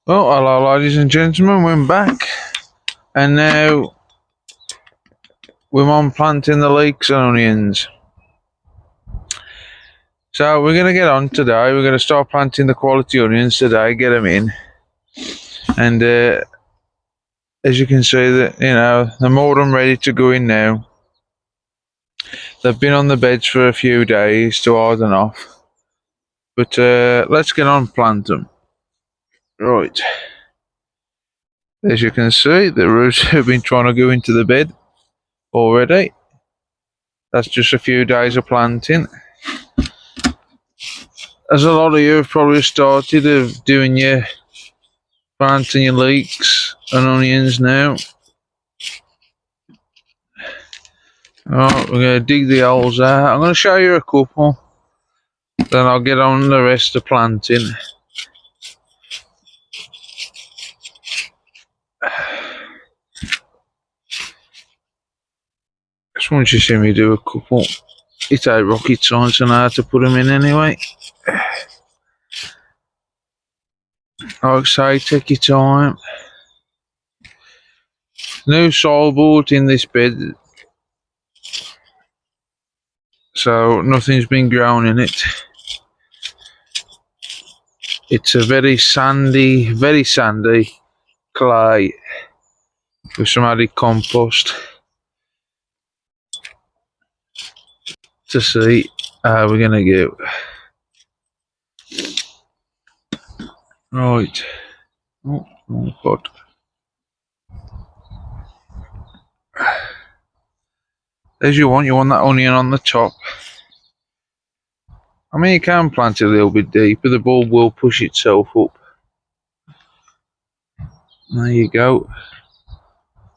Well, hello, ladies and gentlemen, we're back, and now we're on planting the leeks and onions. So we're going to get on today. We're going to start planting the quality onions today, get them in, and as you can see, that they're more than ready to go in now. They've been on the beds for a few days to harden off, but let's get on and plant them. Right. As you can see, the roots have been trying to go into the bed already. That's just a few days of planting. As a lot of you have probably started of doing your planting your leeks and onions now. Alright, we're going to dig the holes out. I'm going to show you a couple, then I'll get on the rest of planting. Just once you see me do a couple, it ain't rocket science and how to put them in anyway. Like I say, take your time. New soil bought in this bed, so nothing's been grown in it. It's a very sandy clay with some added compost to see how we're gonna go. Right. Oh, wrong pot. As you want that onion on the top. I mean, you can plant it a little bit deeper, the bulb will push itself up. There you go.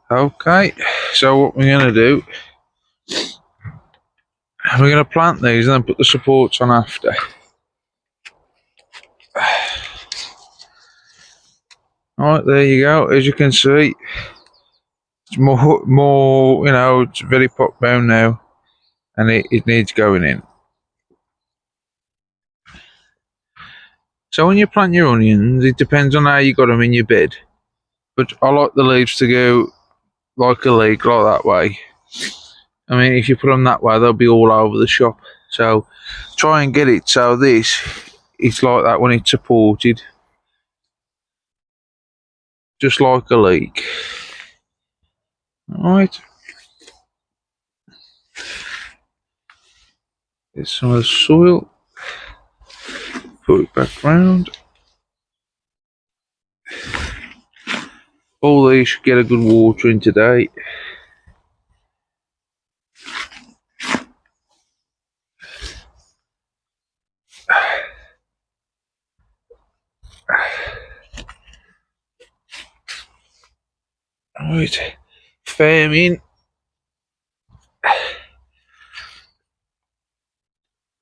Okay, so what we're going to do, we're going to plant these and then put the supports on after. Alright, there you go. As you can see, it's more it's very pot bound now, and it needs going in. So when you plant your onions, it depends on how you got them in your bed. But I like the leaves to go like a leek, like that way. I mean, if you put them that way, they'll be all over the shop. So try and get it so it's like that when it's supported. Just like a leek. Alright. Get some of the soil. Put it back round. All these should get a good watering today. Right, famine.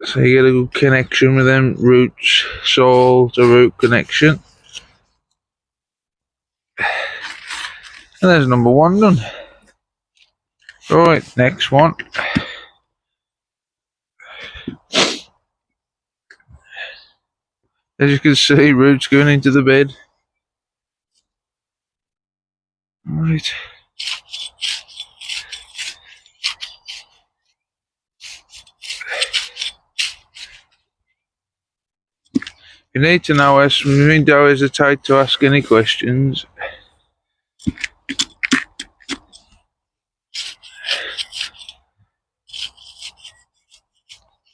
So you get a good connection with them roots, soil to root connection. And there's number one done. Right, next one. As you can see, roots going into the bed. Right. You need to know us, don't hesitate to ask any questions.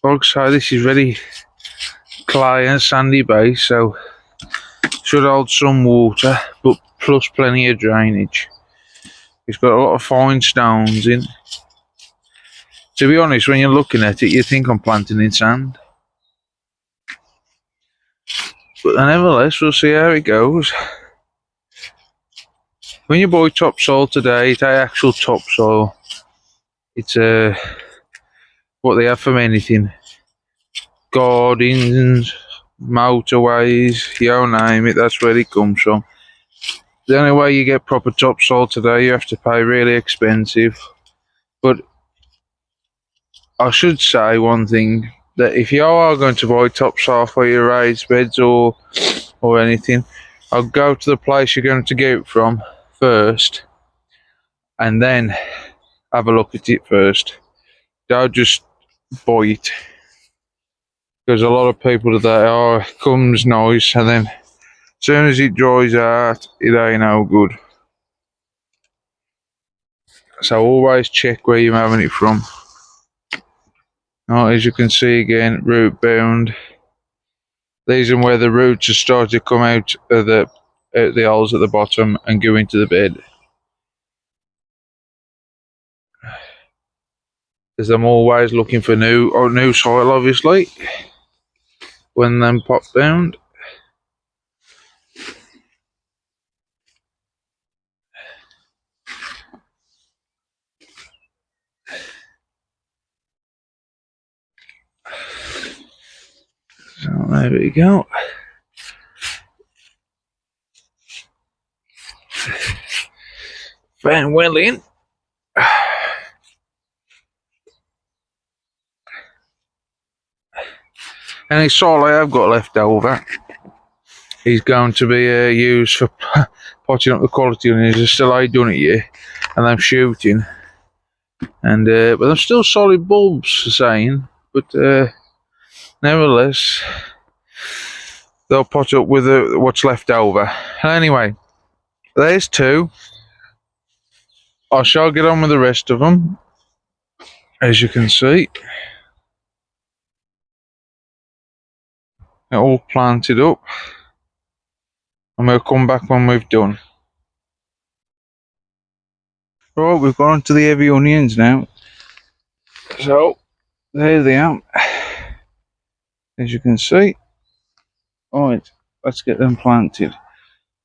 Like I say, this is very clay and sandy base, so should hold some water, but plus plenty of drainage. It's got a lot of fine stones in. To be honest, when you're looking at it, you think I'm planting in sand. But nevertheless, we'll see how it goes. When you buy topsoil today, it's actual topsoil. It's what they have from anything. Gardens, motorways, you name it, that's where it comes from. The only way you get proper topsoil today, you have to pay really expensive. But I should say one thing, that if you are going to buy topsoil for your raised beds or anything, I'll go to the place you're going to get it from first, and then have a look at it first. Don't just buy it, because a lot of people today, oh, it comes nice, and then as soon as it dries out, it ain't no good. So always check where you're having it from. As you can see again, root bound. These are where the roots are starting to come out of the holes at the bottom and go into the bed. Because I'm always looking for new soil, obviously, when them pop down. So there we go. Fan well in. Any soil I have got left over is going to be used for potting up the quality onions. I still ain't done it yet, and I'm shooting. And but they're still solid bulbs, saying. But nevertheless, they'll pot up with what's left over. Anyway, there's two. I shall get on with the rest of them, as you can see. They're all planted up, and we'll come back when we've done. Right, we've gone on to the heavy onions now. So, there they are, as you can see. Alright, let's get them planted.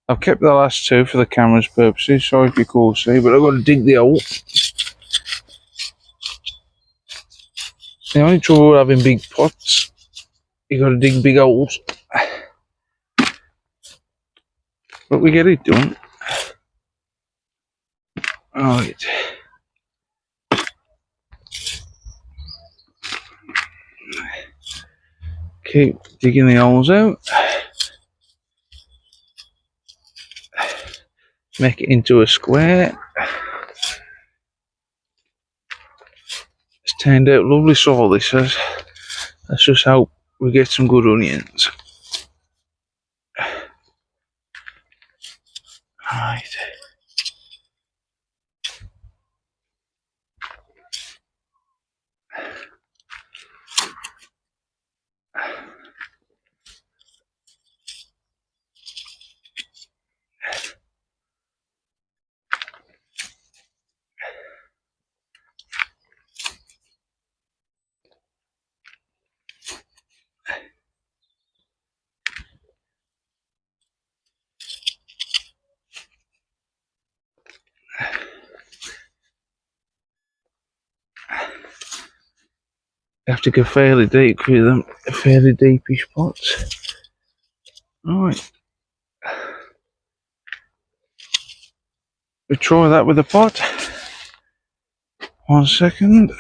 I've kept the last two for the camera's purposes, sorry if you can't see, but I've got to dig the hole. The only trouble with having big pots, you got to dig big holes. But we get it done. Alright. Keep digging the holes out. Make it into a square. It's turned out lovely soil, this has. Let's just hope we get some good onions. Right. You have to go fairly deep with them, fairly deepish pots. Alright. We try that with a pot. 1 second.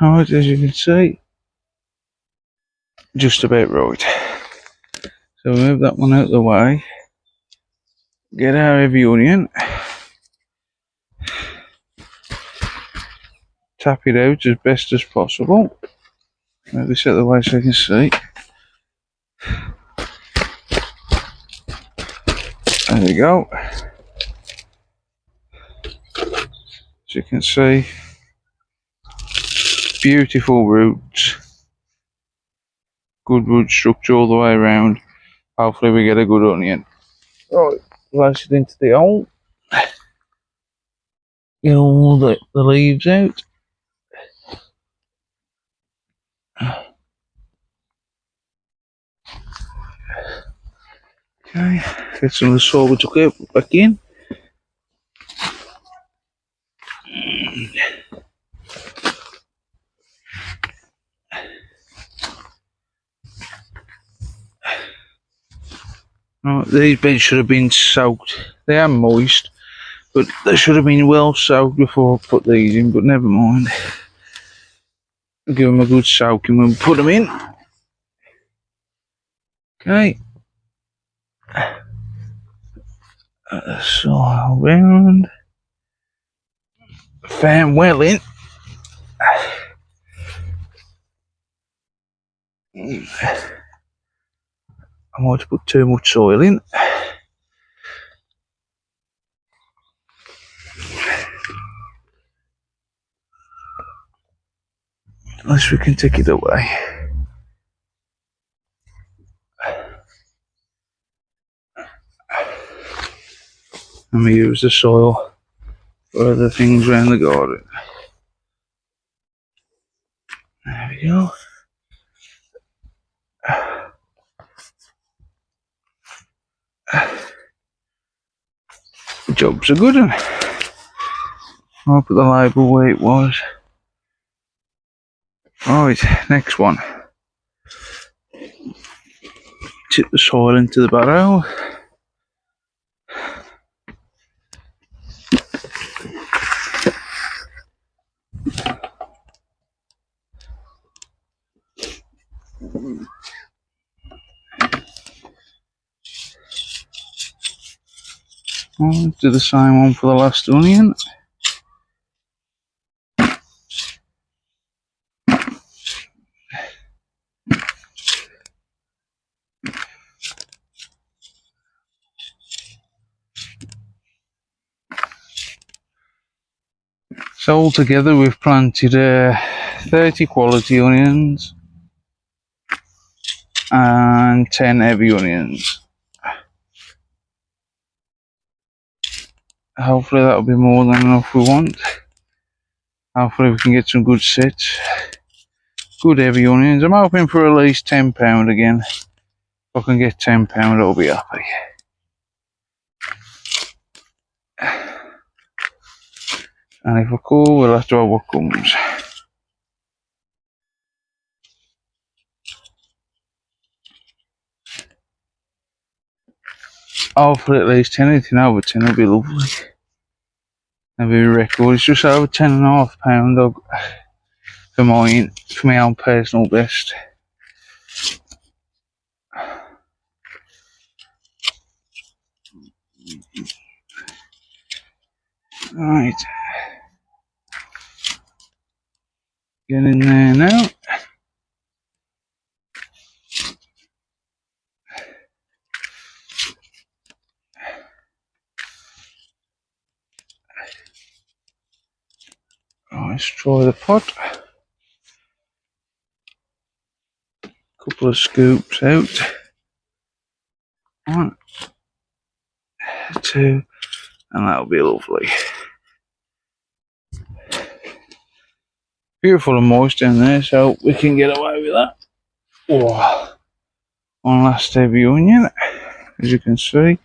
Alright, as you can see, just about right. So move that one out of the way. Get our heavy onion. Tap it out as best as possible. Move this out of the way so you can see. There we go. As you can see, beautiful roots. Good root structure all the way around. Hopefully we get a good onion. Right, place it into the hole. Get all the leaves out. Okay, get some of the soil we took out back in. Right, these beds should have been soaked. They are moist, But they should have been well soaked before I put these in, but never mind. I'll give them a good soaking when we put them in. Okay. Soil round. Fan well in. I might put too much soil in. Unless we can take it away. And we use the soil for other things around the garden. There we go. The job's a good one. I'll put the label where it was. Right, next one. Tip the soil into the barrow. I'll do the same one for the last onion. So altogether we've planted 30 quality onions and 10 heavy onions. Hopefully that'll be more than enough we want. Hopefully we can get some good sets. Good heavy onions. I'm hoping for at least £10 again. If I can get £10 I'll be happy. And if I could, we'll have to have what comes. Hopefully at least 10, anything over 10 will be lovely. That'll be a record. It's just over £10.5 for my own personal best. Right. Get in there now. Let's try the pot. Couple of scoops out. 1, 2, and that'll be lovely. Beautiful and moist down there, so we can get away with that. Oh, one last heavy onion, as you can see.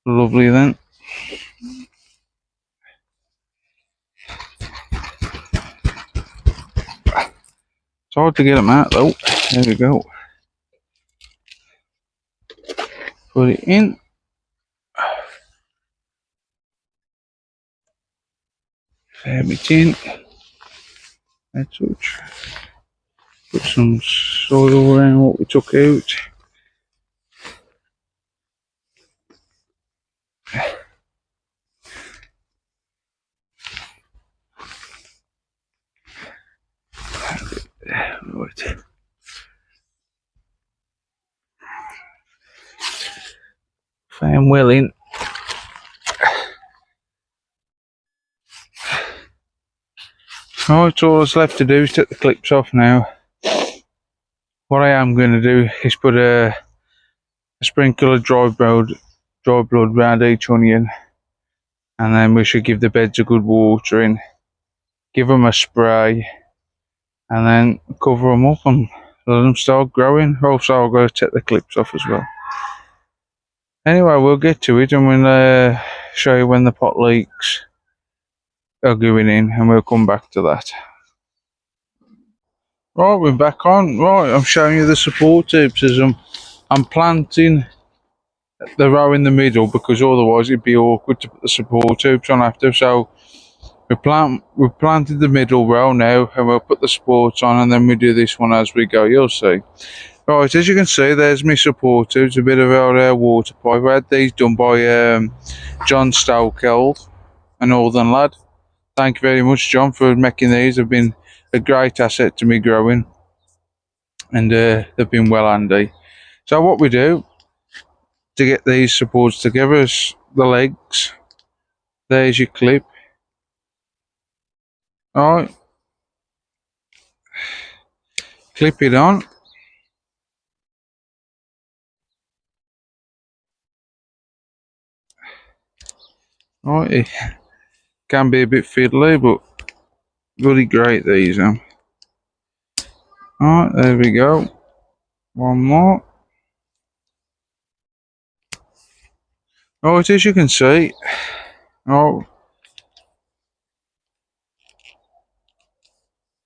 Lovely then. It's hard to get them out though. There we go. Put it in. Fair bit in. A touch. Put some soil around what we took out. Right. Fan well in. Right, all that's left to do is take the clips off now. What I am going to do is put a sprinkle of dry blood around each onion, and then we should give the beds a good watering, give them a spray, and then cover them up and let them start growing. Also, I'll go take the clips off as well. Anyway, we'll get to it and we'll show you when the pot leeks are going in, and we'll come back to that. Right, we're back on. Right, I'm showing you the support tips as I'm planting the row in the middle, because otherwise it'd be awkward to put the support tubes on after. So we've planted the middle row now, and we'll put the supports on, and then we do this one as we go. You'll see. Right, as you can see, there's my support tubes, a bit of our water pipe. I had these done by John Stokeld, a northern lad. Thank you very much, John, for making these. They've been a great asset to me growing, and they've been well handy. So what we do to get these supports together is the legs. There's your clip. Alright, clip it on. Alright, it can be a bit fiddly, but really great these are. Alright, there we go. One more. Alright, as you can see, oh,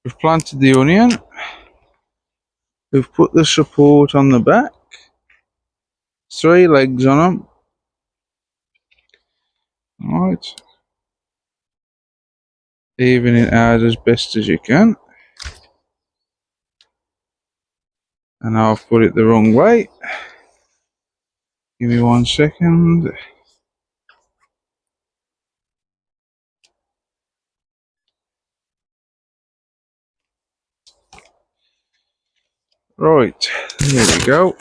we've planted the onion. We've put the support on the back. 3 legs on them. Alright. Even it out as best as you can. And I've put it the wrong way. Give me 1 second. Right, there we go.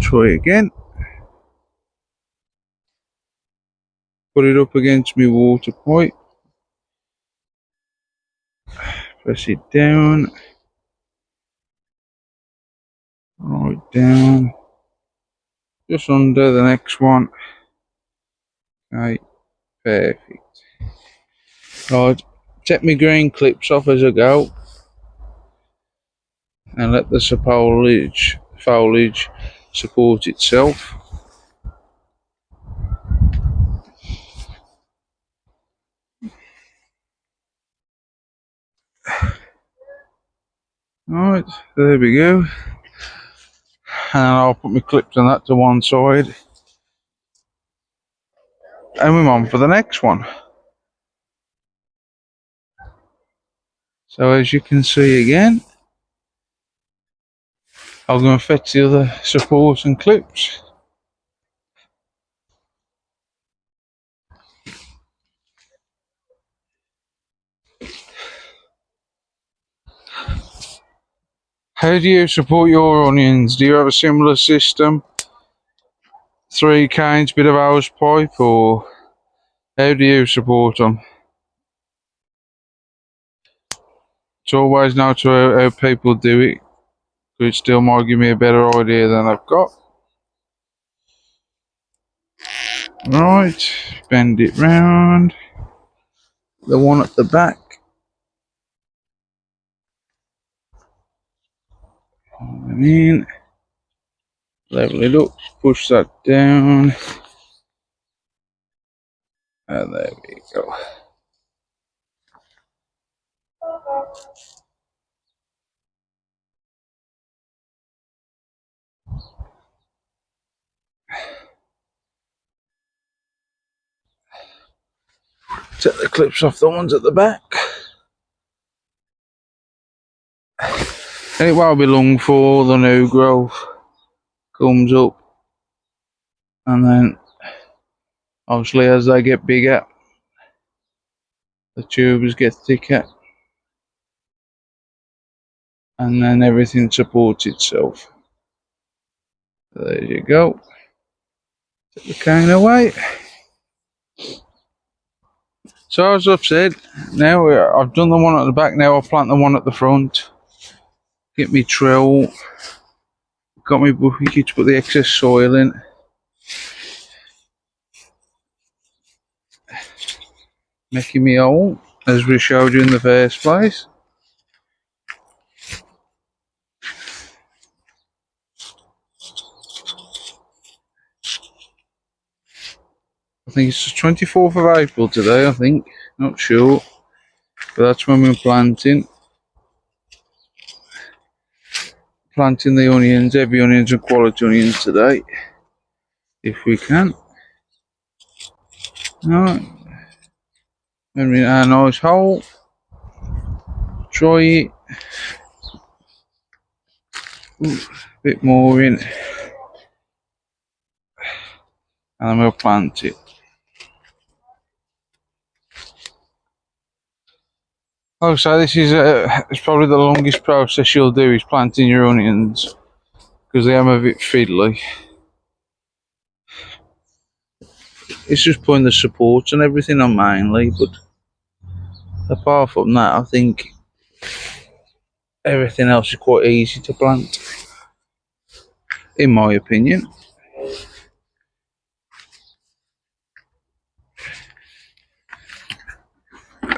Try again. Put it up against my water pipe. Press it down. Right down. Just under the next one. Okay, perfect. Right, take my green clips off as I go. And let the foliage support itself. Alright, there we go. And I'll put my clips on that to one side. And we're on for the next one. So as you can see again, I'll go and fetch the other supports and clips. How do you support your onions? Do you have a similar system? 3 canes, bit of hose pipe, or how do you support them? It's always nice to know how people do it, but it still might give me a better idea than I've got. Right, bend it round. The one at the back. And in. Level it up, push that down. And there we go. Take the clips off the ones at the back. And it won't be long for the new growth comes up. And then obviously as they get bigger, the tubes get thicker. And then everything supports itself. There you go. Take the cane away. So as I've said, now I've done the one at the back, now I'll plant the one at the front. Get me trill. Got me bucket to put the excess soil in. Making me hole, as we showed you in the first place. I think it's the 24th of April today, I think. Not sure. But that's when we're planting. planting the onions, heavy onions and quality onions today, if we can. Right, and in our nice hole, try it. Ooh, a bit more in, and then we'll plant it. Like I say, this is it's probably the longest process you'll do is planting your onions, because they are a bit fiddly. It's just putting the supports and everything on mainly, but apart from that, I think everything else is quite easy to plant, in my opinion.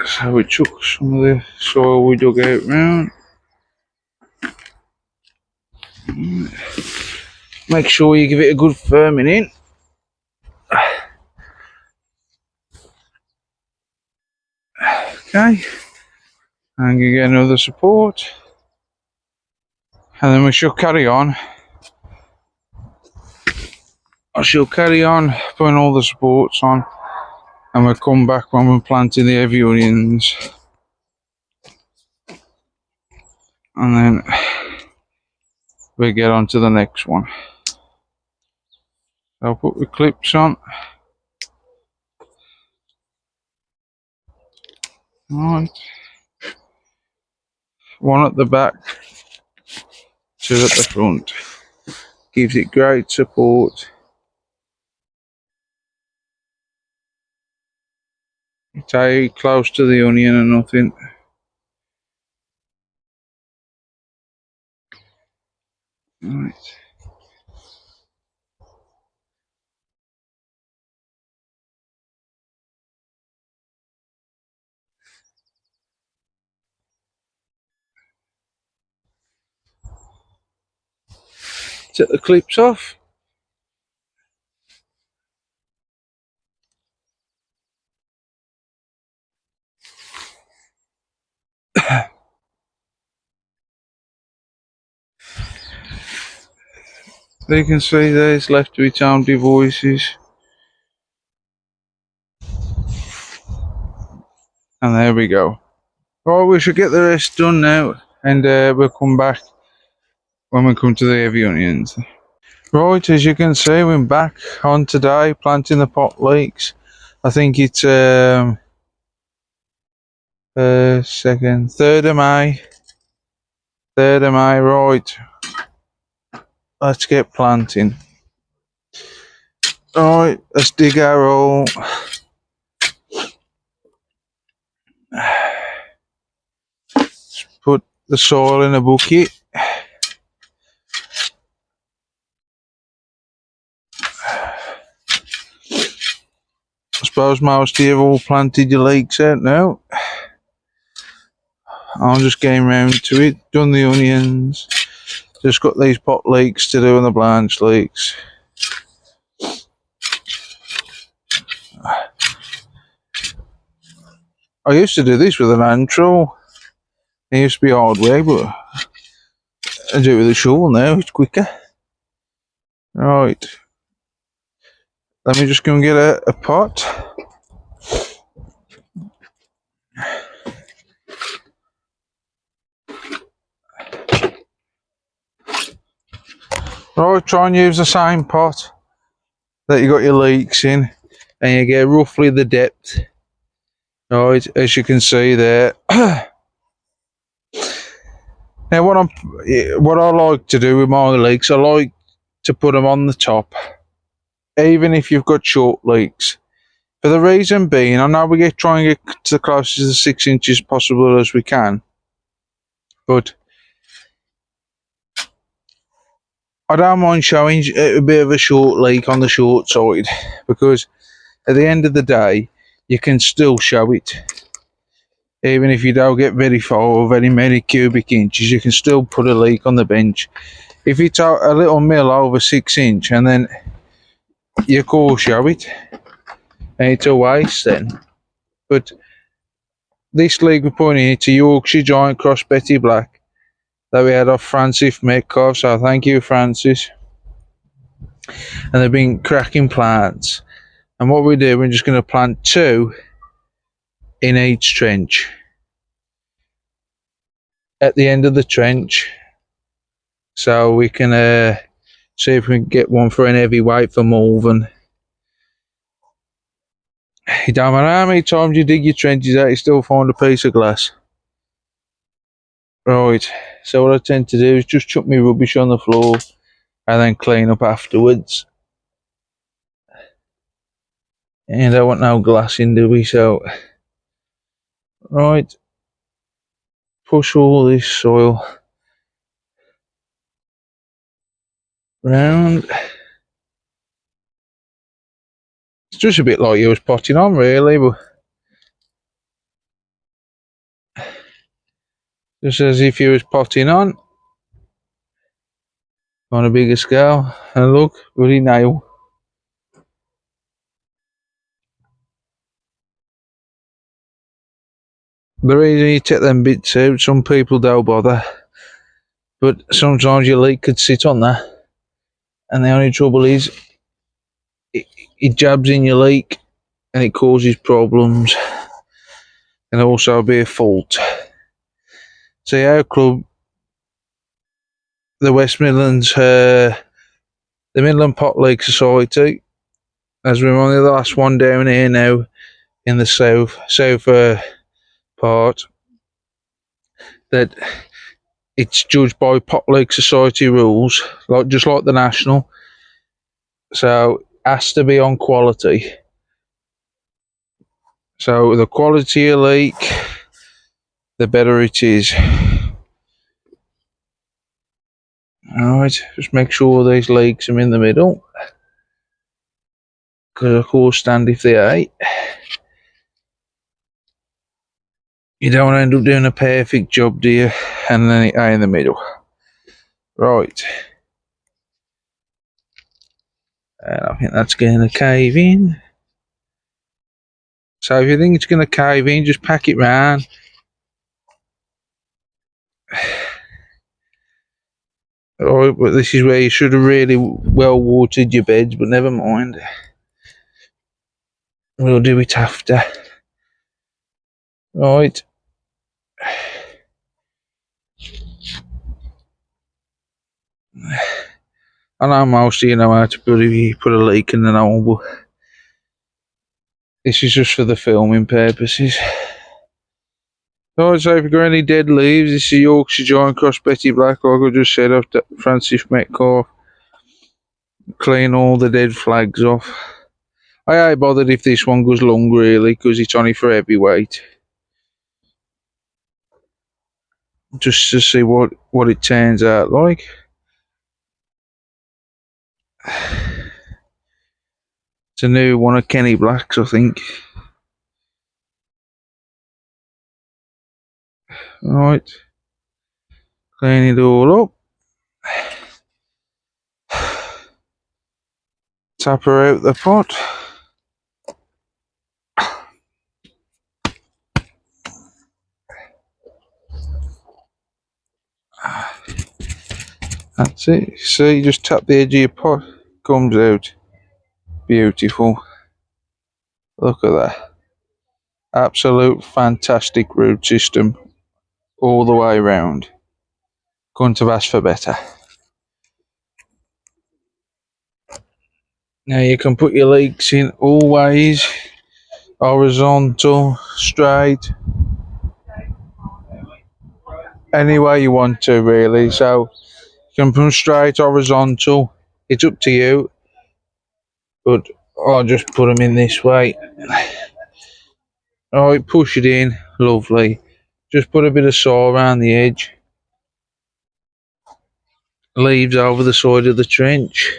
So we chuck some of the soil we dug out round. Make sure you give it a good firming in. Okay, and you get another support, and then we shall carry on. I shall carry on putting all the supports on, and we'll come back when we're planting the heavy onions, and then we get on to the next one. I'll put the clips on. Right, one at the back, two at the front. Gives it great support. It's very close to the onion and nothing. Right. Take the clips off. You can see there's left to its own devices. And there we go. Right, we should get the rest done now, and we'll come back when we come to the heavy onions. Right, as you can see, we're back on today planting the pot leeks. I think it's 3rd of May. 3rd of May, right. Let's get planting. Alright, let's dig our hole. Put the soil in a bucket. I suppose most of you have all planted your leeks out now. I'm just getting round to it. Done the onions. Just got these pot leeks to do and the blanch leeks. I used to do this with an hand trowel. It used to be hard work, but I do it with a shovel now, it's quicker. Right. Let me just go and get a pot. Right, try and use the same pot that you got your leeks in, and you get roughly the depth. Right, as you can see there. Now what I like to do with my leeks, I like to put them on the top, even if you've got short leeks. For the reason being, I know we try and get to the closest to 6 inches possible as we can, but I don't mind showing a bit of a short leek on the short side, because at the end of the day, you can still show it. Even if you don't get very far or very many cubic inches, you can still put a leek on the bench. If it's a little mill over 6 inch, and then you can't show it, and it's a waste then. But this leek we're putting in, it's a Yorkshire Giant Cross Betty Black. that we had off Francis Metcalf, so thank you, Francis. And they've been cracking plants. And what we do, we're just going to plant 2 in each trench. At the end of the trench, so we can see if we can get one for an heavyweight for Malvern. You don't matter how many times you dig your trenches out, you still find a piece of glass. Right, so what I tend to do is just chuck my rubbish on the floor and then clean up afterwards. And I want no glass in, do we? So, right, push all this soil round. It's just a bit like you was potting on, really, but just as if you was potting on a bigger scale. And look, bloody nail. The reason you take them bits out, some people don't bother, but sometimes your leek could sit on that, and the only trouble is it jabs in your leek and it causes problems, and also be a fault. See, our club, the West Midlands, the Midland Pot Leek Society, as we're only the last one down here now in the south part, that it's judged by Pot Leek Society rules, just like the national. So it has to be on quality. So the quality of leek, the better it is. Alright, just make sure these leeks are in the middle, because of course stand if they ain't. You don't want to end up doing a perfect job, do you? And then it ain't in the middle. Right. And I think that's going to cave in. So if you think it's going to cave in, just pack it round. Alright, but this is where you should have really well watered your beds, but never mind. We'll do it after. Right. I know most of you know how to put a leek in the hole, but this is just for the filming purposes. Right, so if you've got any dead leaves, this is Yorkshire Giant Cross Betty Black, like I just said after Francis Metcalf. Clean all the dead flags off. I ain't bothered if this one goes long, really, because it's only for heavyweight. Just to see what it turns out like. It's a new one of Kenny Black's, I think. Right. Clean it all up. Tap her out the pot. That's it. See, just tap the edge of your pot. Comes out. Beautiful. Look at that. Absolute fantastic root system all the way around. Couldn't have asked for better. Now you can put your leeks in always horizontal, straight, any way you want to, really. So you can put them straight, horizontal, it's up to you, but I'll just put them in this way. Alright, push it in, lovely. Just put a bit of soil around the edge. Leaves over the side of the trench.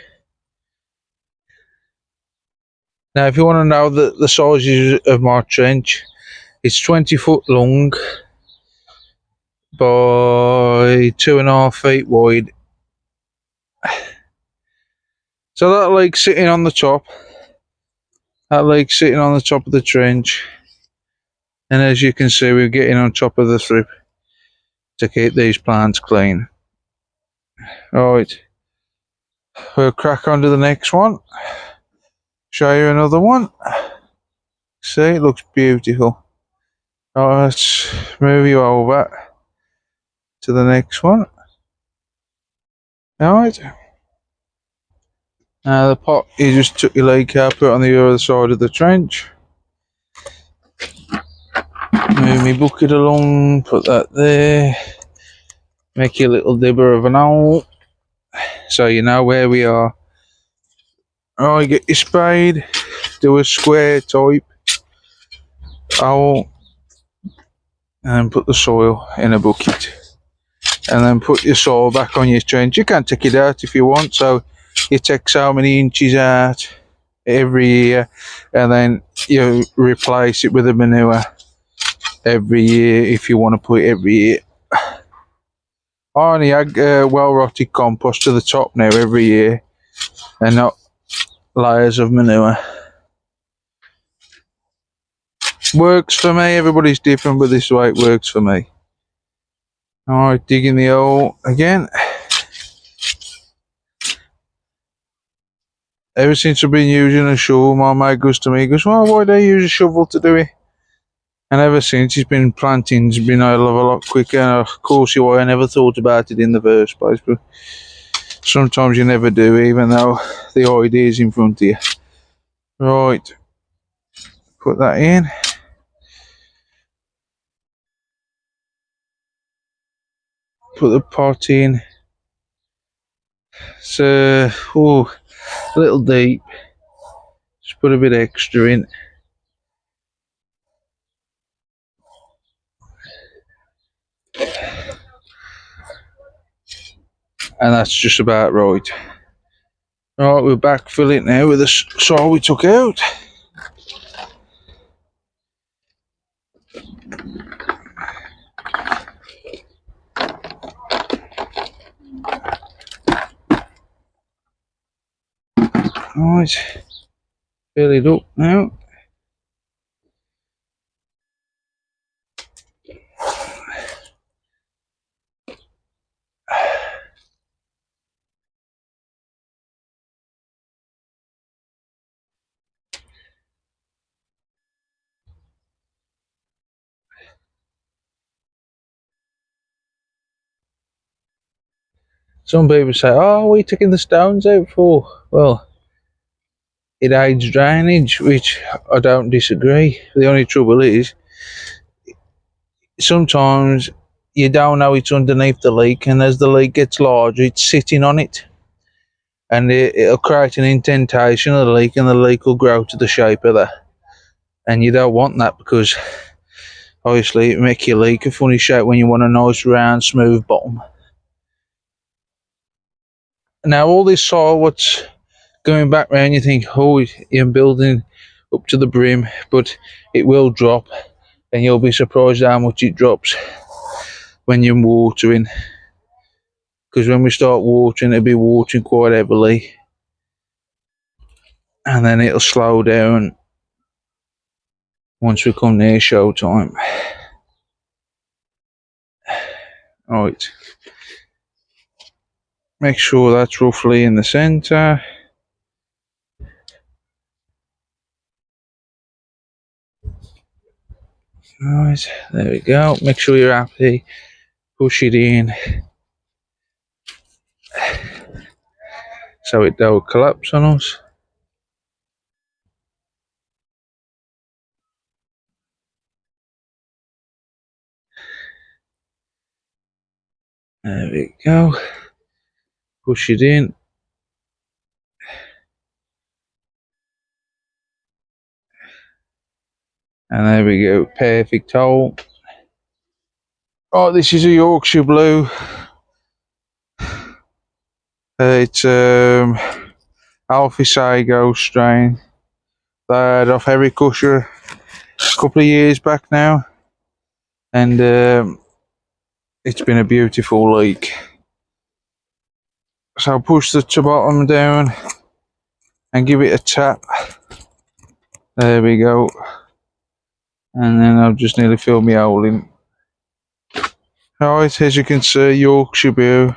Now if you want to know the sizes of my trench, it's 20 foot long by 2.5 feet wide. So that leek's sitting on the top. That leek's sitting on the top of the trench. And as you can see, we're getting on top of the thrip. to keep these plants clean. Right, we'll crack on to the next one. Show you another one. See, it looks beautiful. Right, let's move you over to the next one. Alright. Now the pot, you just took your leek out, put it on the other side of the trench. Move my bucket along, put that there. Make your little dibber of an hole, so you know where we are. Alright, get your spade, do a square type hole, and put the soil in a bucket. And then put your soil back on your trench. You can take it out if you want, so you take so many inches out every year, and then you replace it with a manure every year if you want to put it every year. I only add well rotted compost to the top now every year, and not layers of manure. Works for me. Everybody's different, but this is the way it works for me. Alright, digging the hole again. Ever since I've been using a shovel, my mate goes to me, he goes, well, why do you use a shovel to do it? And ever since, he's been planting's been a lot quicker. And of course, I never thought about it in the first place, but sometimes you never do, even though the idea is in front of you. Right, put that in. Put the pot in. It's a little deep. Just put a bit extra in. And that's just about right. Right, we'll backfill it now with the soil we took out. Right, fill it up now. Some people say, oh, what are you taking the stones out for? Well, it aids drainage, which I don't disagree. The only trouble is, sometimes you don't know it's underneath the leek, and as the leek gets larger, it's sitting on it. And it'll create an indentation of the leek, and the leek will grow to the shape of that. And you don't want that, because obviously it makes your leek a funny shape when you want a nice round smooth bottom. Now all this soil, what's going back round, you think, oh, you're building up to the brim, but it will drop, and you'll be surprised how much it drops when you're watering. Because when we start watering, it'll be watering quite heavily, and then it'll slow down once we come near show time. Right, make sure that's roughly in the centre. Right, there we go. Make sure you're happy. Push it in so it don't collapse on us. There we go. Push it in. And there we go. Perfect hole. Oh, this is a Yorkshire Blue. It's Alpha Sago strain. They had off Eric Usher a couple of years back now, and it's been a beautiful leek. So push the bottom down and give it a tap. There we go. And then I've just nearly filled my hole in. Right, as you can see, Yorkshire Bew,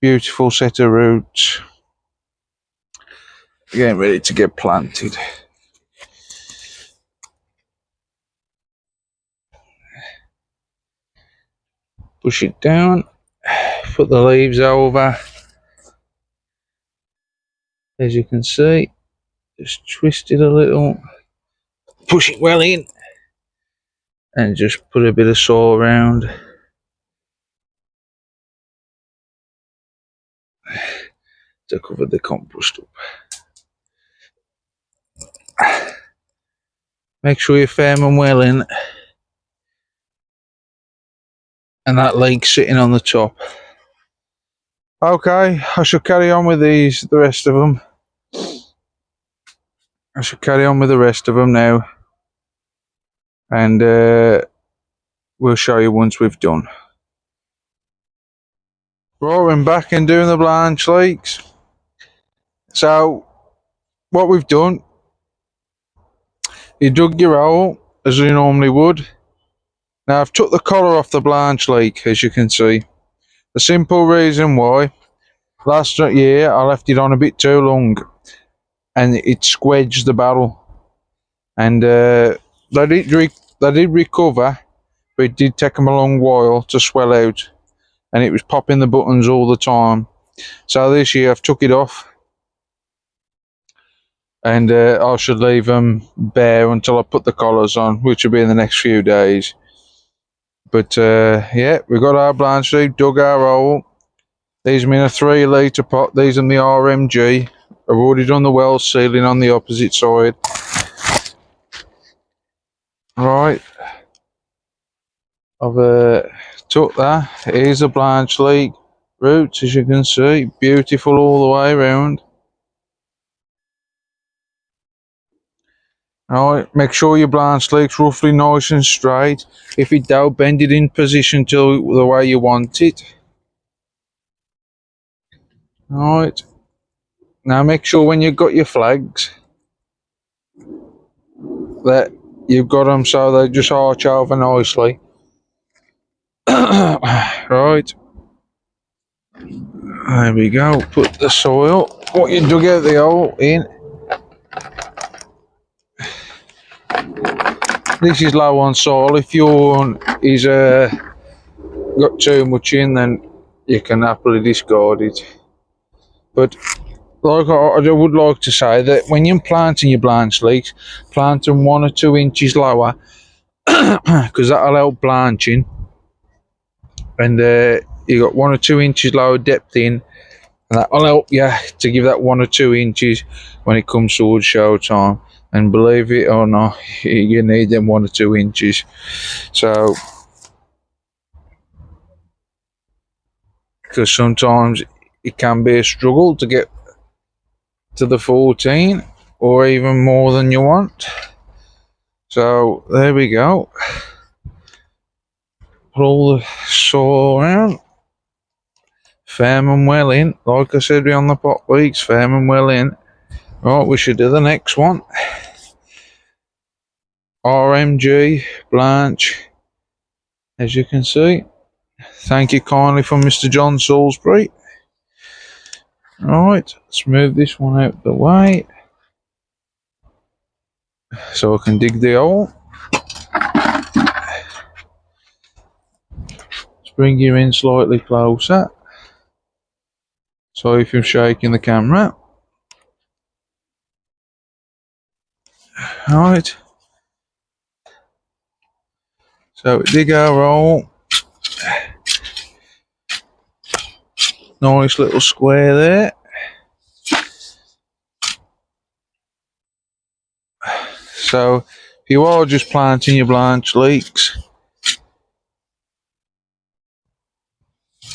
beautiful set of roots, getting ready to get planted. Push it down, put the leaves over, as you can see, just twist it a little, push it well in, and just put a bit of soil around to cover the compost up. Make sure you're firm and well in, and that leek sitting on the top. Okay, I shall carry on with the rest of them. I shall carry on with the rest of them now, and we'll show you once we've done. Rolling back and doing the blanch leeks. So, what we've done, you dug your hole as you normally would. Now I've took the collar off the blanch leek, as you can see. The simple reason why, last year I left it on a bit too long and it squedged the barrel, and they did recover, but it did take them a long while to swell out, and it was popping the buttons all the time. So this year I've took it off, and I should leave them bare until I put the collars on, which will be in the next few days. But yeah, we've got our blanch leek, dug our hole. These are in a 3 litre pot. These are the RMG. I've already done the well sealing on the opposite side. Right, I've took that. Here's the blanch leek roots, as you can see, beautiful all the way around. Alright, make sure your blanch leek's roughly nice and straight. If it don't, bend it in position to the way you want it. Alright, now make sure when you've got your flags that you've got them so they just arch over nicely. Right, there we go. Put the soil, what you dug out the hole, in. This is low on soil. If your is got too much in, then you can happily discard it. But like I would like to say that when you're planting your blanch leeks, plant them 1 or 2 inches lower, because that'll help blanching. And you got 1 or 2 inches lower depth in, and that'll help you to give that 1 or 2 inches when it comes towards show time. And believe it or not, you need them 1 or 2 inches. So, because sometimes it can be a struggle to get to the 14 or even more than you want. So there we go. Put all the soil around, firm and well in. Like I said on the pot leeks, firm and well in. Right, we should do the next one. RMG blanch, as you can see. Thank you kindly from Mr. John Salisbury. Right, let's move this one out the way so I can dig the hole. Let's bring you in slightly closer. Sorry if I'm shaking the camera. Right, so we dig our hole. Nice little square there. So if you are just planting your blanch leeks,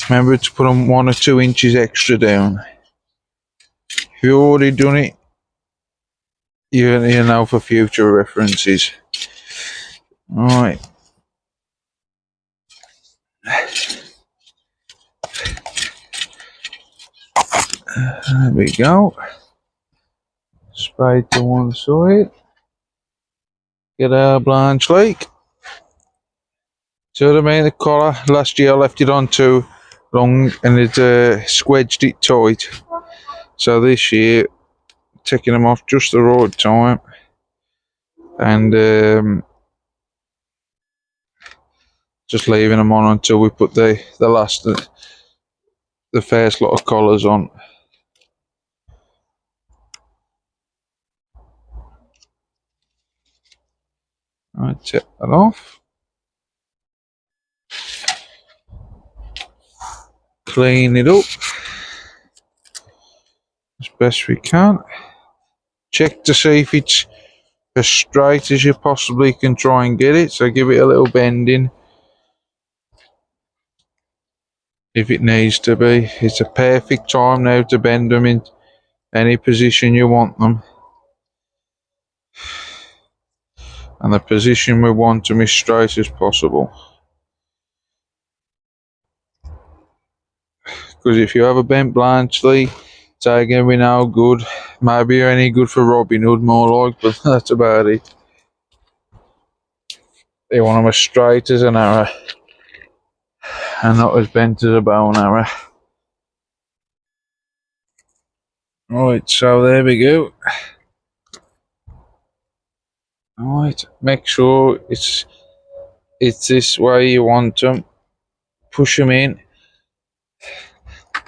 remember to put them 1 or 2 inches extra down. If you've already done it, you know for future references. Right. There we go. Spade to one side. Get our blanch leek. See what I mean? The collar, last year I left it on too long and it squedged it tight. So this year, taking them off just the right time and just leaving them on until we put the first lot of collars on. Right, take that off. Clean it up as best we can. Check to see if it's as straight as you possibly can try and get it. So give it a little bending if it needs to be. It's a perfect time now to bend them in any position you want them. And the position we want them as straight as possible. Because if you have a bent blanch, it's going to be no good. Maybe any good for Robin Hood more like, but that's about it. They want them as straight as an arrow and not as bent as a bow and arrow. Right, so there we go. Right, make sure it's this way you want them. Push them in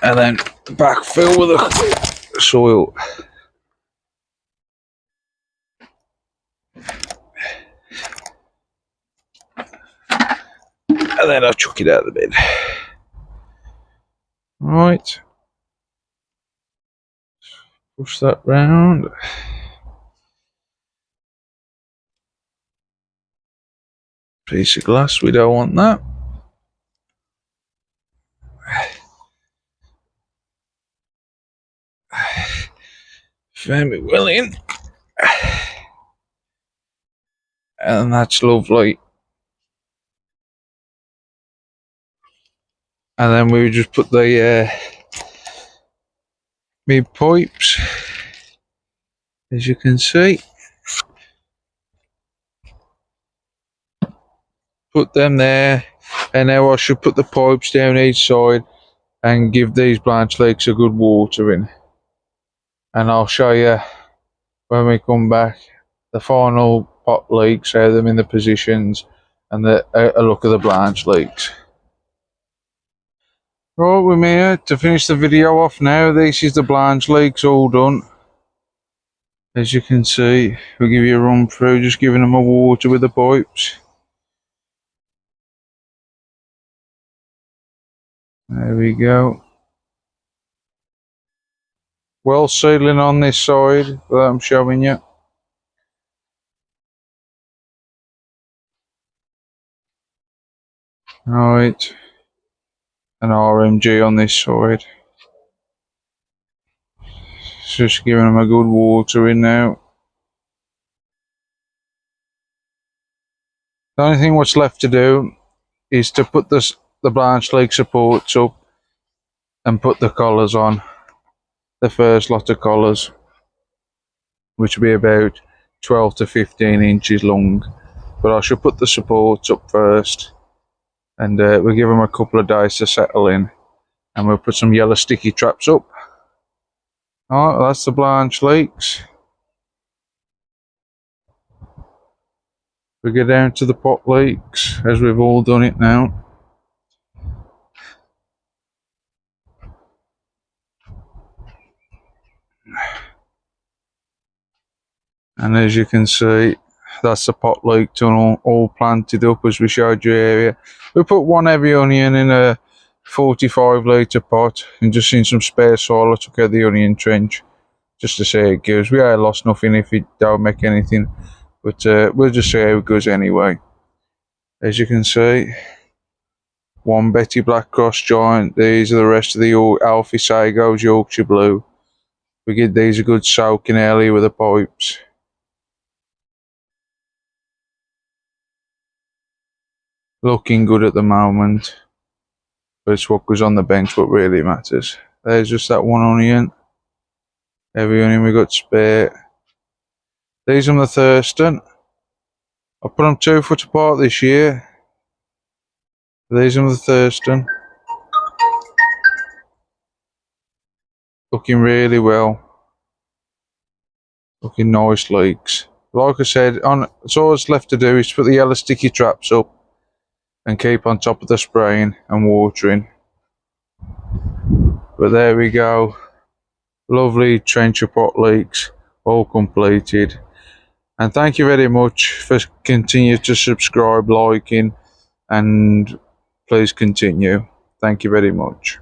and then backfill with the soil. And then I'll chuck it out of the bed. Right. Push that round. Piece of glass, we don't want that. Firm it well in. And that's lovely. And then we just put the mid pipes, as you can see. Put them there, and now I should put the pipes down each side and give these blanch leeks a good watering. And I'll show you when we come back the final pot leeks, how them in the positions, and a look at the blanch leeks. Right, we're here to finish the video off now. This is the blanch leeks all done. As you can see, we'll give you a run through, just giving them a water with the pipes. There we go. Well sealing on this side that I'm showing you. Right. An RMG on this side. Just giving them a good watering now. The only thing what's left to do is to put the blanch leek supports up and put the collars on. The first lot of collars, which will be about 12 to 15 inches long. But I should put the supports up first, and we'll give them a couple of days to settle in, and we'll put some yellow sticky traps up. Alright, that's the blanch leeks. We go down to the pot leeks, as we've all done it now. And as you can see, that's the pot leek tunnel all planted up as we showed you area. We put one heavy onion in a 45 litre pot and just in some spare soil. I took out the onion trench just to see how it goes. We ain't lost nothing if it don't make anything, but we'll just see how it goes anyway. As you can see, one Betty Black Cross Giant. These are the rest of the Alfie Sagos Yorkshire Blue. We give these a good soaking early with the pipes. Looking good at the moment, but it's what goes on the bench what really matters. There's just that one onion. Every onion we got spare. These are the Thurston. I put them 2 foot apart this year. These are the Thurston. Looking really well. Looking nice leeks. Like I said, it's all that's left to do is put the yellow sticky traps up and keep on top of the spraying and watering. But there we go. Lovely trencher pot leeks, all completed. And thank you very much for continuing to subscribe, liking, and please continue. Thank you very much.